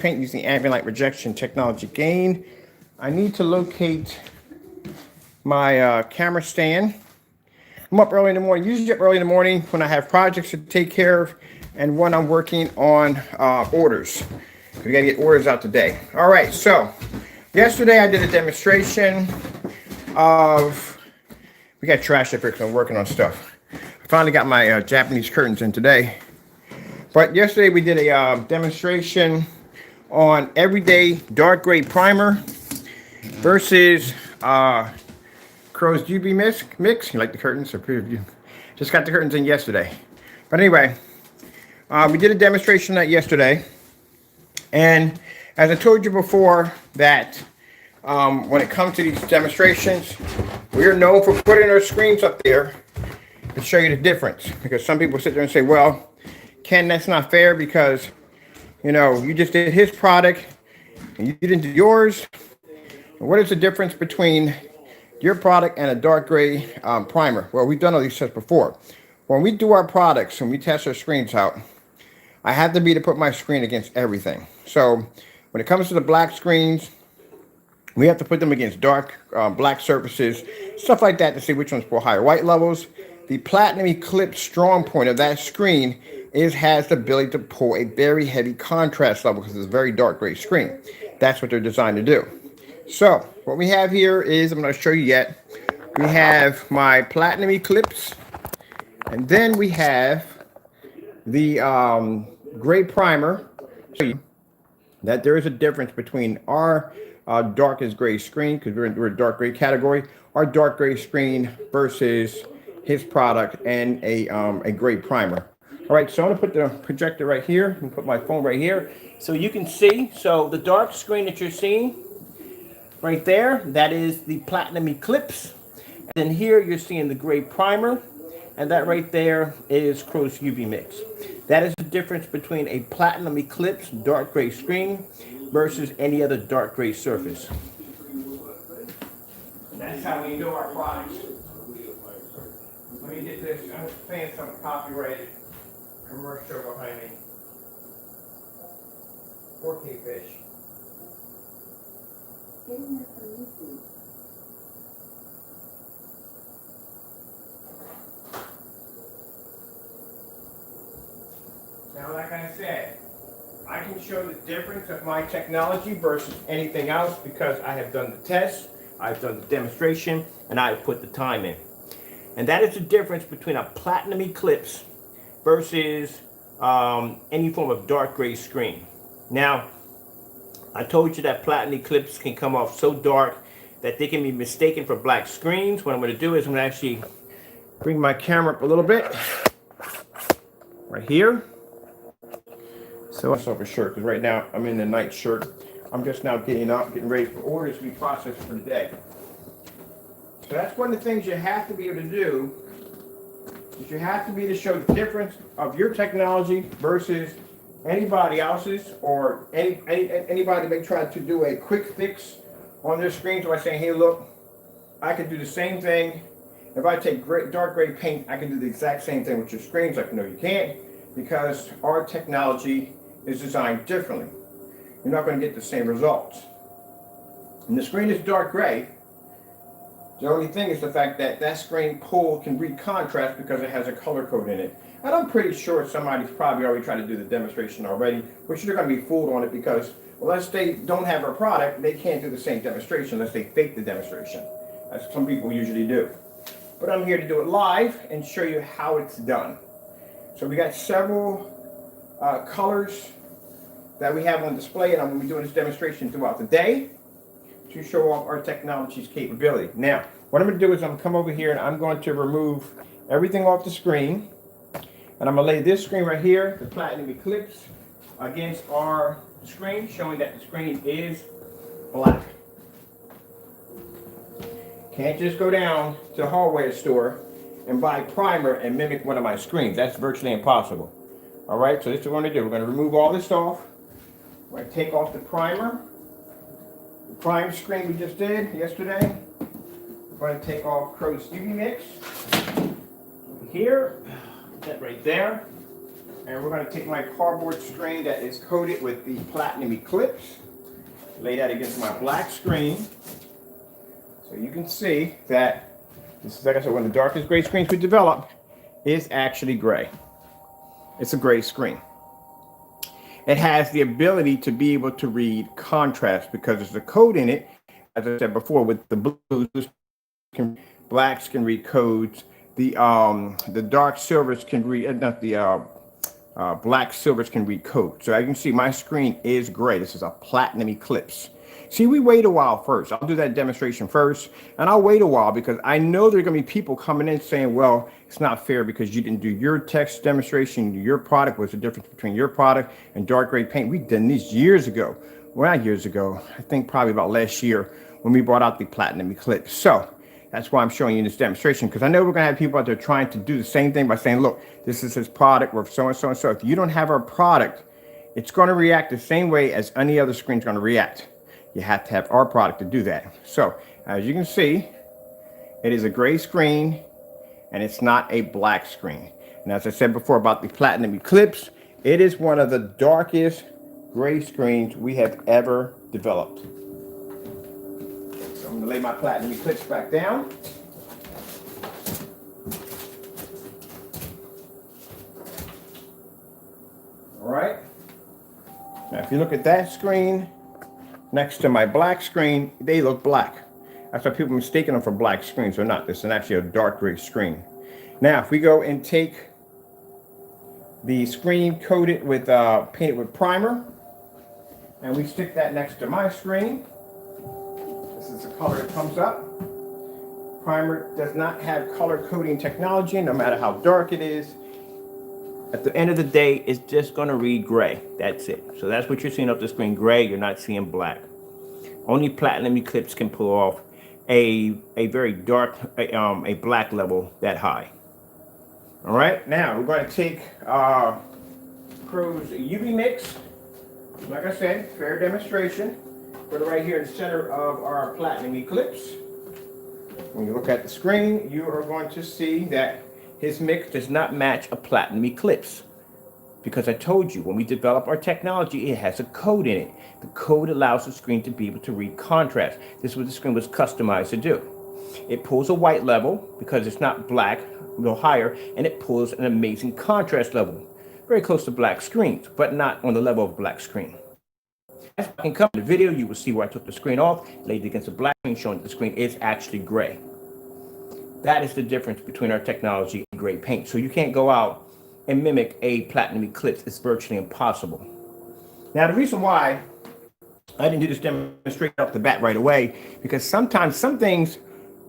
paint using ambient light rejection technology gain. I need to locate my camera stand. I'm up early in the morning, usually up early in the morning when I have projects to take care of and when I'm working on orders. We gotta get orders out today. All right, so yesterday I did a demonstration of, we got trash up here because I'm working on stuff. I finally got my Japanese curtains in today. But yesterday we did a demonstration on everyday dark gray primer versus Crows UB mix. You like the curtains? Just got the curtains in yesterday. But anyway, we did a demonstration on that yesterday. And as I told you before that when it comes to these demonstrations, we are known for putting our screens up there to show you the difference. Because some people sit there and say, well, Ken, that's not fair because you know, you just did his product and you didn't do yours. What is the difference between your product and a dark gray primer? Well, we've done all these tests before. When we do our products and we test our screens out, I have to put my screen against everything. So when it comes to the black screens, we have to put them against dark black surfaces, stuff like that to see which ones pull higher white levels. The Platinum Eclipse strong point of that screen has the ability to pull a very heavy contrast level because it's a very dark gray screen. That's what they're designed to do. So what we have here is, I'm going to show you yet, we have my Platinum Eclipse, and then we have the gray primer. Show you that there is a difference between our darkest gray screen, because we're a dark gray category, our dark gray screen versus his product and a gray primer. All right, so I'm gonna put the projector right here and put my phone right here so you can see. So the dark screen that you're seeing right there, that is the Platinum Eclipse. And then here you're seeing the gray primer, and that right there is Crows UV mix. That is the difference between a Platinum Eclipse dark gray screen versus any other dark gray surface. That's how we do our products. Let me get this. I'm playing some copyrighted commercial behind me. 4K fish. Now, like I said, I can show the difference of my technology versus anything else because I have done the test, I've done the demonstration, and I've put the time in. And that is the difference between a Platinum Eclipse versus any form of dark gray screen. Now, I told you that Platinum Eclipse can come off so dark that they can be mistaken for black screens. What I'm going to do is I'm going to actually bring my camera up a little bit right here. So that's over shirt because right now I'm in the night shirt. I'm just now getting up, getting ready for orders to be processed for the day. So that's one of the things you have to be able to do, is you have to be able to show the difference of your technology versus anybody else's, or anybody may try to do a quick fix on their screens by saying, hey, look, I can do the same thing. If I take dark gray paint, I can do the exact same thing with your screens. Like, no, you can't, because our technology is designed differently. You're not going to get the same results. And the screen is dark gray. The only thing is the fact that that screen pull can read contrast because it has a color code in it. And I'm pretty sure somebody's probably already tried to do the demonstration already, which they're going to be fooled on it because unless they don't have our product, they can't do the same demonstration unless they fake the demonstration, as some people usually do. But I'm here to do it live and show you how it's done. So we got several colors that we have on display, and I'm going to be doing this demonstration throughout the day to show off our technology's capability. Now, what I'm going to do is I'm going to come over here and I'm going to remove everything off the screen. And I'm going to lay this screen right here, the Platinum Eclipse, against our screen, showing that the screen is black. Can't just go down to the hardware store and buy primer and mimic one of my screens. That's virtually impossible. All right, so this is what we're going to do. We're going to remove all this off. We're going to take off the primer. The prime screen we just did yesterday. We're going to take off Crows UB mix. Here, that right there. And we're going to take my cardboard screen that is coated with the platinum eclipse, lay that against my black screen. So you can see that this is, like I said, one of the darkest gray screens we developed is actually gray. It's a gray screen. It has the ability to be able to read contrast because there's a code in it, as I said before, with the blues, blacks can read codes. The dark silvers can read, not the black silvers can read code. So as you can see, my screen is gray. This is a platinum eclipse. See, we wait a while first. I'll do that demonstration first, and I'll wait a while because I know there are going to be people coming in saying, well, it's not fair because you didn't do your text demonstration. Your product was the difference between your product and dark gray paint. We've done this years ago. Well, not years ago. I think probably about last year when we brought out the platinum eclipse. So that's why I'm showing you this demonstration, because I know we're going to have people out there trying to do the same thing by saying, look, this is his product with so and so and so. If you don't have our product, it's going to react the same way as any other screen is going to react. You have to have our product to do that. So as you can see, it is a gray screen and it's not a black screen. And as I said before about the platinum eclipse, it is one of the darkest gray screens we have ever developed. So I'm going to lay my platinum eclipse back down. All right. Now if you look at that screen next to my black screen, they look black. That's why people mistaken them for black screens. They're not. This is actually a dark gray screen. Now, if we go and take the screen coated with, painted with primer, and we stick that next to my screen, this is the color that comes up. Primer does not have color coding technology, no matter how dark it is. At the end of the day, it's just going to read gray. That's it. So that's what you're seeing up the screen, gray. You're not seeing black. Only platinum eclipse can pull off a very dark, a black level that high. All right, now we're going to take Crows UB mix. Like I said, fair demonstration. Put it right here in the center of our platinum eclipse. When you look at the screen, you are going to see that his mix does not match a platinum eclipse. Because I told you, when we develop our technology, it has a code in it. The code allows the screen to be able to read contrast. This is what the screen was customized to do. It pulls a white level because it's not black, a little higher, and it pulls an amazing contrast level. Very close to black screens, but not on the level of black screen. As I can come in the video, you will see where I took the screen off, laid it against a black screen, showing that the screen is actually gray. That is the difference between our technology and gray paint. So you can't go out and mimic a platinum eclipse. It's virtually impossible. Now, the reason why I didn't do this demonstration off the bat right away, because sometimes some things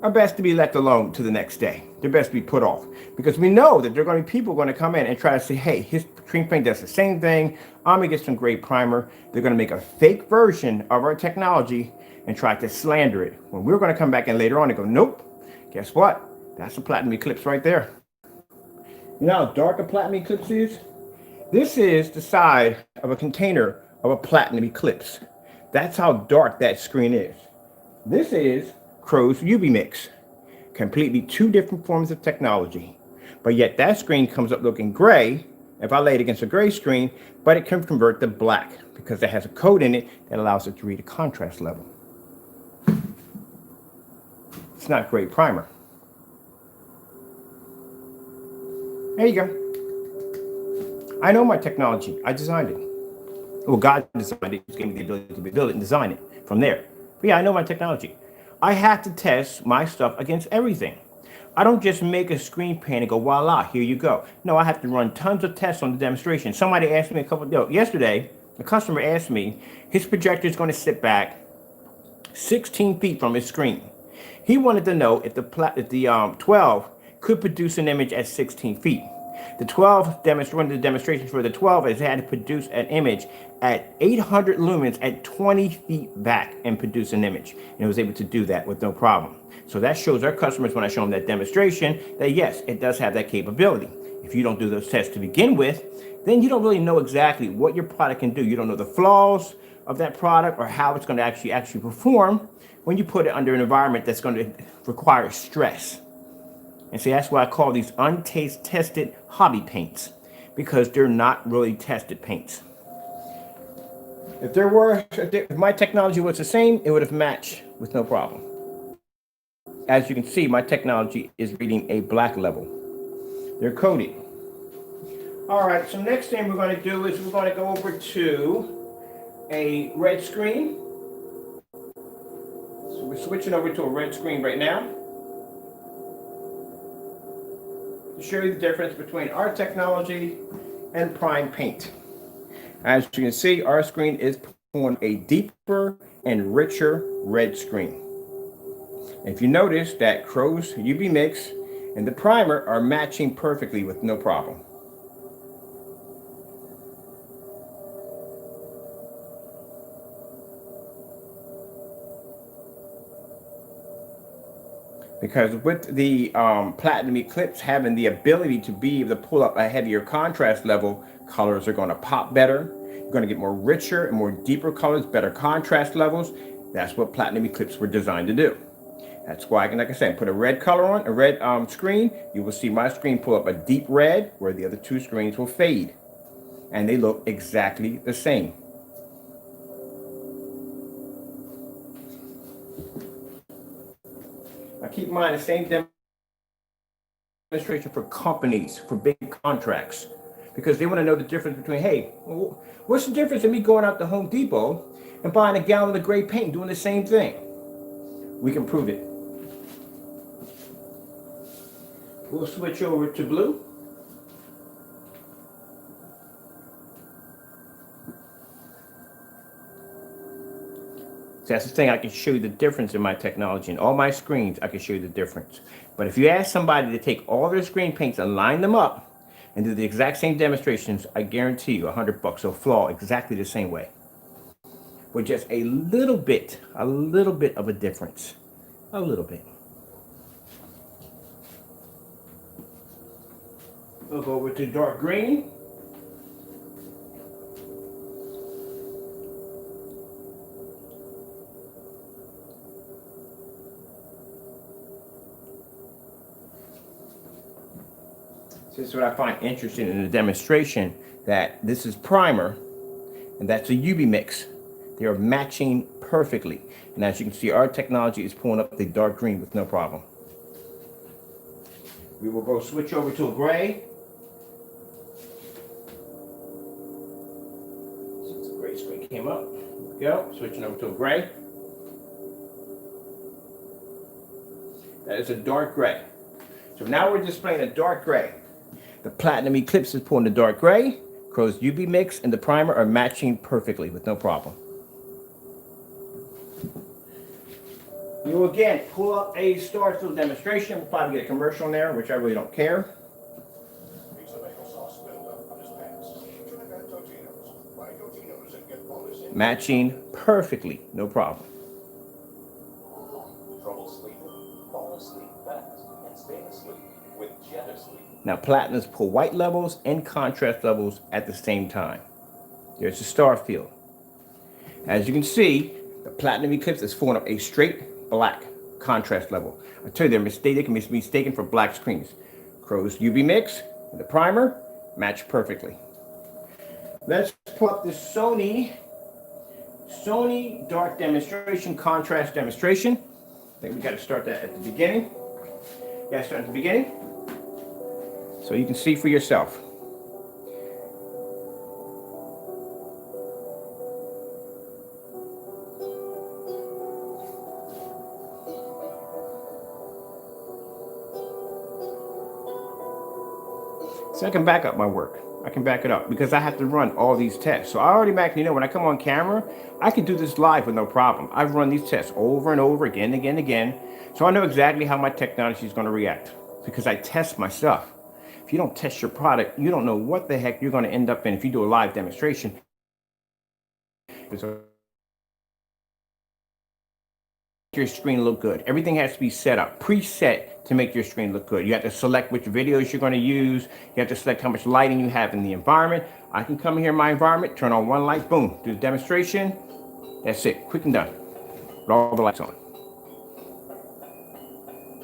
are best to be left alone to the next day. They're best to be put off, because we know that there are going to be people going to come in and try to say, hey, his screen paint does the same thing. I'm going to get some gray primer. They're going to make a fake version of our technology and try to slander it. When we're going to come back in later on and go, nope, guess what? That's a platinum eclipse right there. You know how dark a platinum eclipse is? This is the side of a container of a platinum eclipse. That's how dark that screen is. This is Crows UB mix. Completely two different forms of technology. But yet that screen comes up looking gray if I lay it against a gray screen, but it can convert to black because it has a code in it that allows it to read a contrast level. It's not gray primer. There you go. I know my technology. I designed it. Well, God designed it. He gave me the ability to build it and design it from there. But yeah, I know my technology. I have to test my stuff against everything. I don't just make a screen paint and go, voila, here you go. No, I have to run tons of tests on the demonstration. Somebody asked me yesterday, a customer asked me, his projector is going to sit back 16 feet from his screen. He wanted to know if the 12 could produce an image at 16 feet. The 12 one of the demonstrations for the 12 is had to produce an image at 800 lumens at 20 feet back and produce an image. And it was able to do that with no problem. So that shows our customers, when I show them that demonstration, that yes, it does have that capability. If you don't do those tests to begin with, then you don't really know exactly what your product can do. You don't know the flaws of that product or how it's going to actually perform when you put it under an environment that's going to require stress. And see, that's why I call these untested hobby paints, because they're not really tested paints. If my technology was the same, it would have matched with no problem. As you can see, my technology is reading a black level. They're coded. All right, so next thing we're going to do is we're going to go over to a red screen. So we're switching over to a red screen right now to show you the difference between our technology and prime paint. As you can see, our screen is pulling a deeper and richer red screen. If you notice that Crows UB mix and the primer are matching perfectly with no problem. Because with the Platinum Eclipse having the ability to be able to pull up a heavier contrast level, colors are going to pop better. You're going to get more richer and more deeper colors, better contrast levels. That's what Platinum Eclipse were designed to do. That's why, like I said, put a red color on, a red screen. You will see my screen pull up a deep red where the other two screens will fade. And they look exactly the same. Now keep in mind the same demonstration for companies, for big contracts. Because they want to know the difference between, hey, what's the difference in me going out to Home Depot and buying a gallon of gray paint and doing the same thing? We can prove it. We'll switch over to blue. So that's the thing, I can show you the difference in my technology. In all my screens, I can show you the difference. But if you ask somebody to take all their screen paints and line them up and do the exact same demonstrations, I guarantee you $100 will flaw exactly the same way. With just a little bit of a difference. A little bit. We'll go over to dark green. This is what I find interesting in the demonstration, that this is primer and that's a UV mix. They are matching perfectly. And as you can see, our technology is pulling up the dark green with no problem. We will go switch over to a gray. Since the gray screen came up, here we go, switching over to a gray. That is a dark gray. So now we're displaying a dark gray. The Platinum Eclipse is pulling the dark gray. Crow's UB mix and the primer are matching perfectly with no problem. We will again pull up a star field demonstration. We'll probably get a commercial in there, which I really don't care. Matching perfectly, no problem. Trouble sleeping? Fall asleep fast and stay asleep with Jetta Sleep. Now, Platinums pull white levels and contrast levels at the same time. There's the star field. As you can see, the Platinum Eclipse is pulling up a straight black contrast level. I tell you, they can be mistaken for black screens. Crow's UV mix and the primer match perfectly. Let's pull up this Sony dark demonstration, contrast demonstration. I think we got to start that at the beginning. Yeah, start at the beginning. So you can see for yourself. So I can back up my work. I can back it up because I have to run all these tests. So I already know when I come on camera, I can do this live with no problem. I've run these tests over and over again. So I know exactly how my technology is going to react because I test my stuff. If you don't test your product, you don't know what the heck you're going to end up in if you do a live demonstration. Your screen look good. Everything has to be set up, preset to make your screen look good. You have to select which videos you're going to use. You have to select how much lighting you have in the environment. I can come here in my environment, turn on one light, boom, do the demonstration. That's it, quick and done. With all the lights on.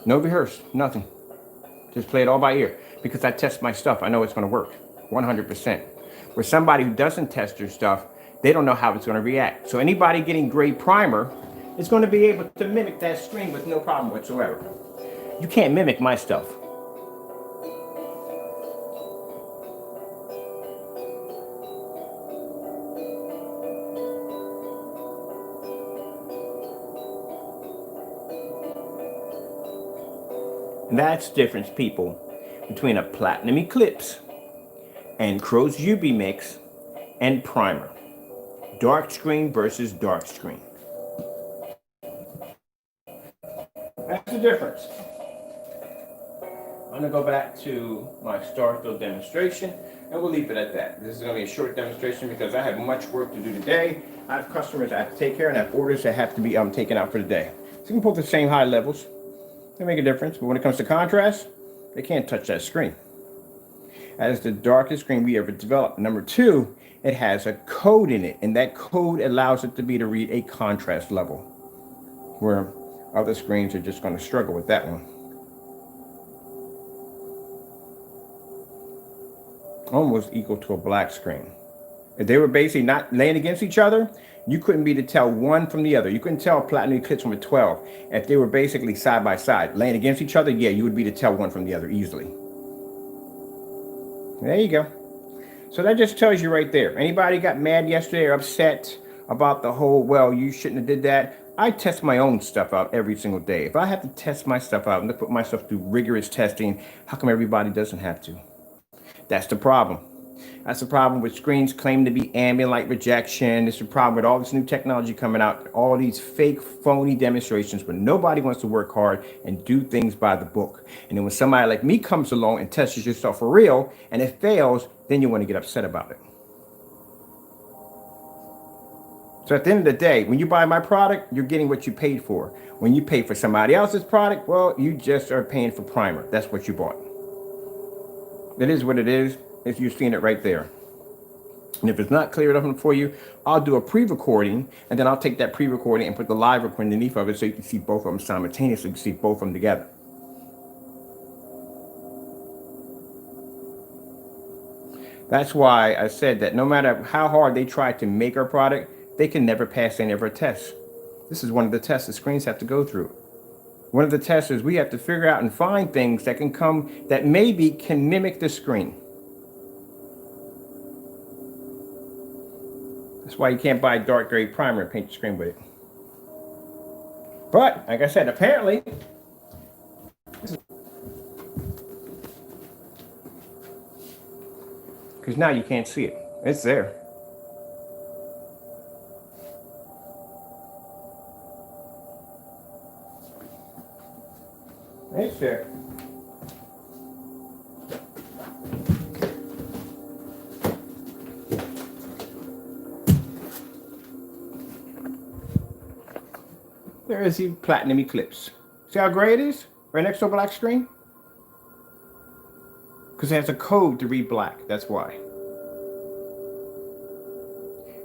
No rehearse, nothing. Just play it all by ear because I test my stuff. I know it's going to work. 100%. Where somebody who doesn't test their stuff, they don't know how it's going to react. So anybody getting gray primer is going to be able to mimic that screen with no problem whatsoever. You can't mimic my stuff. And that's the difference, people, between a platinum eclipse and Crows UB mix and primer. Dark screen versus dark screen. That's the difference. I'm gonna go back to my star field demonstration and we'll leave it at that. This is gonna be a short demonstration because I have much work to do today. I have customers I have to take care of and I have orders that have to be taken out for the day. So you can pull the same high levels. They make a difference, but when it comes to contrast, they can't touch that screen. That is the darkest screen we ever developed. Number two, it has a code in it, and that code allows it to read a contrast level, where other screens are just going to struggle with that one. Almost equal to a black screen. If they were basically not laying against each other, you couldn't be to tell one from the other. You couldn't tell a platinum eclipse from a 12. If they were basically side by side, laying against each other, yeah, you would be to tell one from the other easily. There you go. So that just tells you right there. Anybody got mad yesterday or upset about the whole, well, you shouldn't have did that? I test my own stuff out every single day. If I have to test my stuff out and put myself through rigorous testing, how come everybody doesn't have to? That's the problem. That's the problem with screens claiming to be ambient light rejection. It's the problem with all this new technology coming out, all these fake, phony demonstrations, but nobody wants to work hard and do things by the book. And then when somebody like me comes along and tests yourself for real and it fails, then you want to get upset about it. So at the end of the day, when you buy my product, you're getting what you paid for. When you pay for somebody else's product, well, you just are paying for primer. That's what you bought. It is what it is. If you're seeing it right there. And if it's not clear enough for you, I'll do a pre-recording and then I'll take that pre-recording and put the live recording underneath of it so you can see both of them simultaneously. You can see both of them together. That's why I said that no matter how hard they try to make our product, they can never pass any of our tests. This is one of the tests the screens have to go through. One of the tests is we have to figure out and find things that can come that maybe can mimic the screen. That's why you can't buy dark gray primer and paint your screen with it. But, like I said, apparently, because now you can't see it. It's there. It's there. There is the platinum eclipse. See how gray it is? Right next to a black screen? Because it has a code to read black. That's why.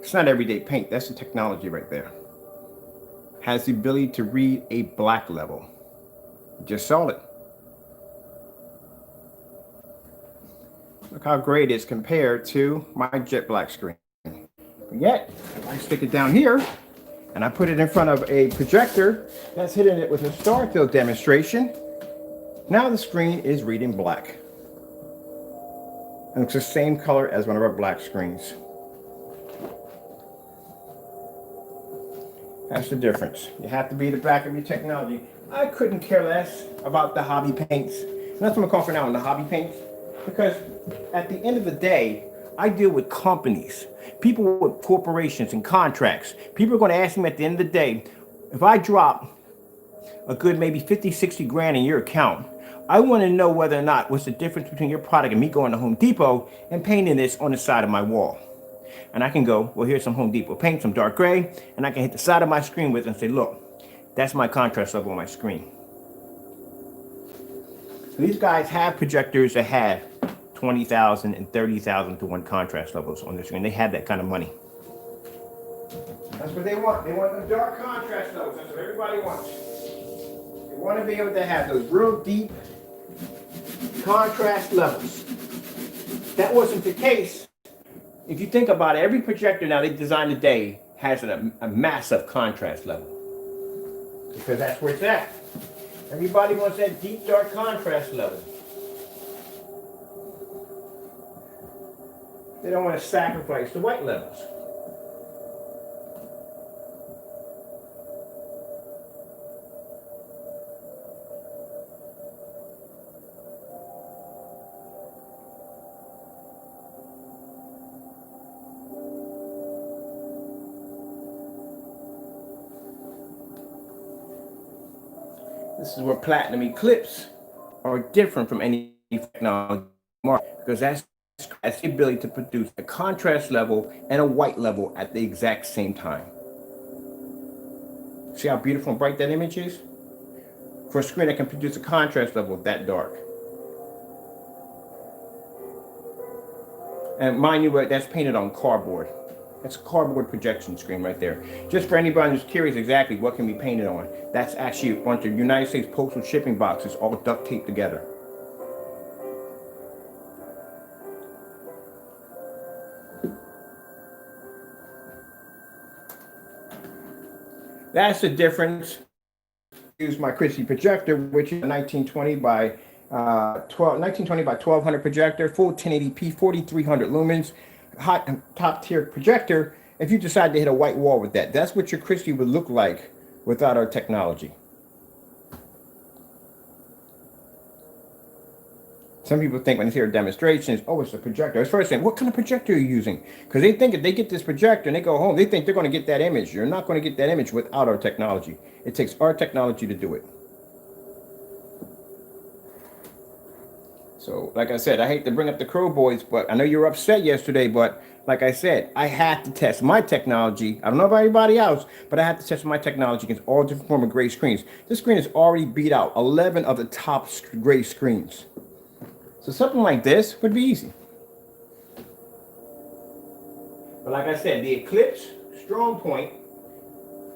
It's not everyday paint. That's the technology right there. Has the ability to read a black level. You just saw it. Look how gray it is compared to my jet black screen. But yet, if I stick it down here, and I put it in front of a projector that's hitting it with a star field demonstration, now the screen is reading black. And it's the same color as one of our black screens. That's the difference. You have to be the back of your technology. I couldn't care less about the hobby paints. And that's what I'm calling for now, the hobby paints. Because at the end of the day, I deal with companies, people with corporations and contracts. People are going to ask me at the end of the day, if I drop a good maybe 50, 60 grand in your account, I want to know whether or not what's the difference between your product and me going to Home Depot and painting this on the side of my wall. And I can go, well, here's some Home Depot paint, some dark gray, and I can hit the side of my screen with it and say, look, that's my contrast level on my screen. So these guys have projectors that have 20,000 and 30,000 to 1 contrast levels on their screen. They have that kind of money. That's what they want. They want the dark contrast levels. That's what everybody wants. They want to be able to have those real deep contrast levels. that wasn't the case. If you think about it, every projector now they design today has a massive contrast level. Because that's where it's at. Everybody wants that deep dark contrast level. They don't want to sacrifice the white levels. This is where platinum eclipse are different from any technology market, because that's the ability to produce a contrast level and a white level at the exact same time. See how beautiful and bright that image is? For a screen that can produce a contrast level that dark. And mind you, that's painted on cardboard. That's a cardboard projection screen right there. Just for anybody who's curious exactly what can be painted on, that's actually a bunch of United States postal shipping boxes all duct taped together. That's the difference. Use my Christie projector, which is a 1920 by 1200 projector, full 1080p, 4300 lumens, hot top tier projector. If you decide to hit a white wall with that, that's what your Christie would look like without our technology. Some people think when they hear demonstrations, oh, it's a projector. It's first saying, what kind of projector are you using? Because they think if they get this projector and they go home, they think they're going to get that image. You're not going to get that image without our technology. It takes our technology to do it. So, like I said, I hate to bring up the Crow boys, but I know you were upset yesterday, but like I said, I had to test my technology. I don't know about anybody else, but I had to test my technology against all different form of gray screens. This screen has already beat out 11 of the top gray screens. So something like this would be easy. But like I said, the Eclipse strong point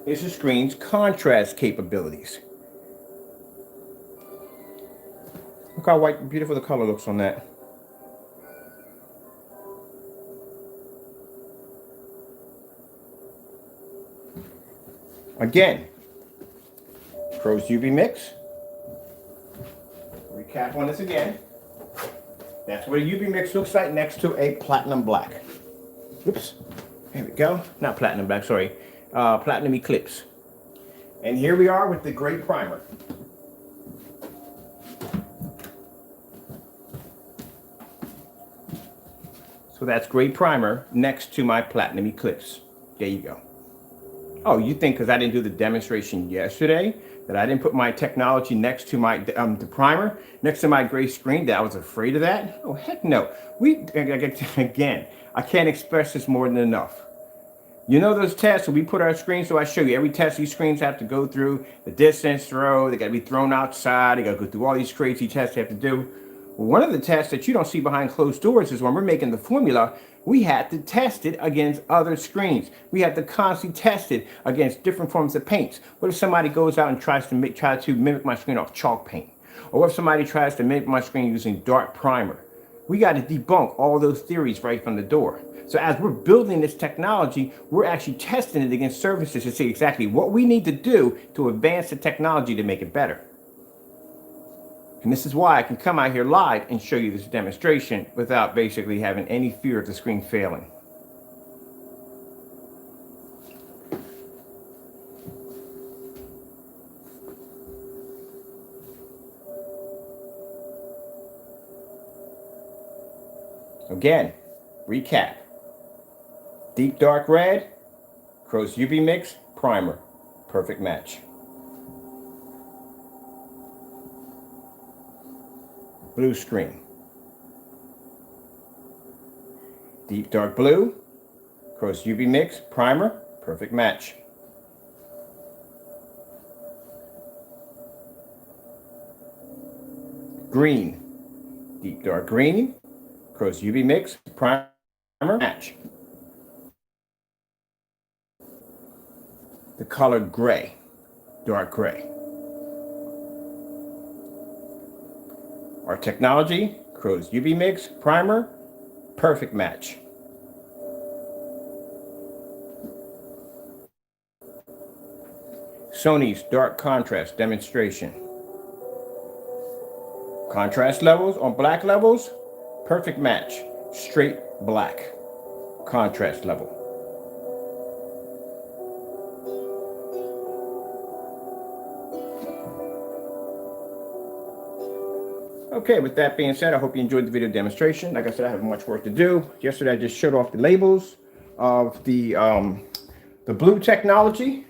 is the screen's contrast capabilities. Look how white, beautiful the color looks on that. Again, Crows UB mix. Recap on this again. That's what a UB mix looks like next to a platinum black. Oops, there we go. Not platinum black, sorry. Platinum Eclipse. And here we are with the gray primer. So that's gray primer next to my platinum Eclipse. There you go. Oh, you think because I didn't do the demonstration yesterday that I didn't put my technology next to my the primer next to my gray screen, that I was afraid of that? Oh, heck no. Again, I can't express this more than enough. You know those tests, when we put our screens, so I show you every test these screens have to go through, the distance throw, they got to be thrown outside, they got to go through all these crazy tests they have to do. Well, one of the tests that you don't see behind closed doors is when we're making the formula, we had to test it against other screens. We had to constantly test it against different forms of paints. What if somebody goes out and tries to mimic my screen off chalk paint? Or what if somebody tries to mimic my screen using dark primer? We got to debunk all those theories right from the door. So as we're building this technology, we're actually testing it against surfaces to see exactly what we need to do to advance the technology to make it better. And this is why I can come out here live and show you this demonstration without basically having any fear of the screen failing. Again, recap. Deep dark red, Crows UV mix, primer, perfect match. Blue screen. Deep dark blue, Crows UV mix, primer, perfect match. Green. Deep dark green, Crows UV mix, primer, match. The color gray, dark gray. Our technology, Crows UV mix, primer, Perfect match. Sony's dark contrast demonstration. Contrast levels on black levels, perfect match. Straight black contrast level. Okay, with that being said, I hope you enjoyed the video demonstration. Like I said, I have much work to do. Yesterday, I just showed off the labels of the blue technology,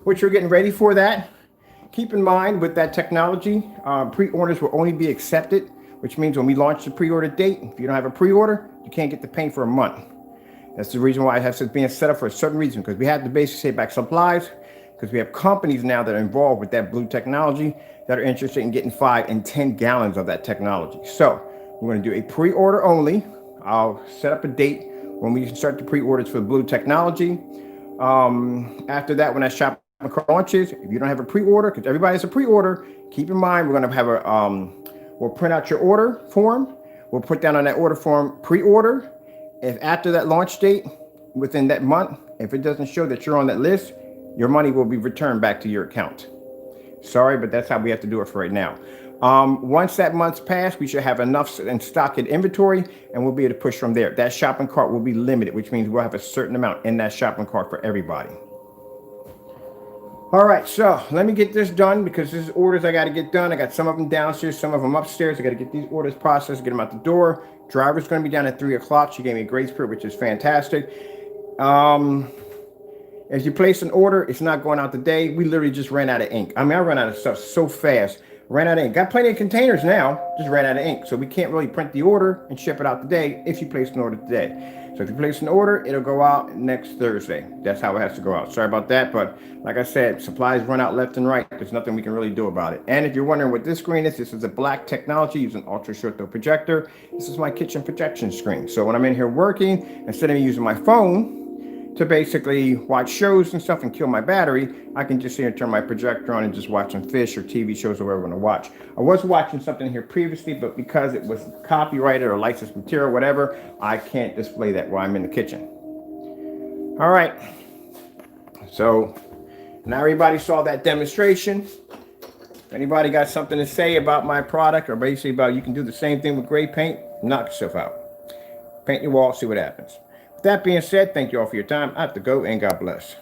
which we're getting ready for that. Keep in mind with that technology, pre-orders will only be accepted, which means when we launch the pre-order date, if you don't have a pre-order, you can't get the paint for a month. That's the reason why it has to be set up for a certain reason, because we have to basically say back supplies, because we have companies now that are involved with that blue technology that are interested in getting 5 and 10 gallons of that technology. So we're going to do a pre-order only. I'll set up a date when we can start the pre-orders for the blue technology. After that, when that shop launches, if you don't have a pre-order, because everybody has a pre-order, keep in mind we're going to have a we'll print out your order form. We'll put down on that order form pre-order. If after that launch date, within that month, if it doesn't show that you're on that list, your money will be returned back to your account. Sorry, but that's how we have to do it for right now. Once that month's passed, we should have enough in stock and inventory, and we'll be able to push from there. That shopping cart will be limited, which means we'll have a certain amount in that shopping cart for everybody. All right, so let me get this done because this is orders I got to get done. I got some of them downstairs, some of them upstairs. I got to get these orders processed, get them out the door. Driver's going to be down at 3 o'clock. She gave me a grace period, which is fantastic. As you place an order, it's not going out today. We literally just ran out of ink. I mean, I ran out of stuff so fast. Ran out of ink. Got plenty of containers now, just ran out of ink. So we can't really print the order and ship it out today if you place an order today. So if you place an order, it'll go out next Thursday. That's how it has to go out. Sorry about that, but like I said, supplies run out left and right. There's nothing we can really do about it. And if you're wondering what this screen is, this is a black technology using ultra short throw projector. This is my kitchen projection screen. So when I'm in here working, instead of me using my phone to basically watch shows and stuff and kill my battery, I can just sit here and turn my projector on and just watch some fish or TV shows or whatever I want to watch. I was watching something here previously, but because it was copyrighted or licensed material, whatever, I can't display that while I'm in the kitchen. All right. So now everybody saw that demonstration. If anybody got something to say about my product or basically about you can do the same thing with gray paint, knock yourself out. Paint your wall, see what happens. With that being said, thank you all for your time. I have to go, and God bless.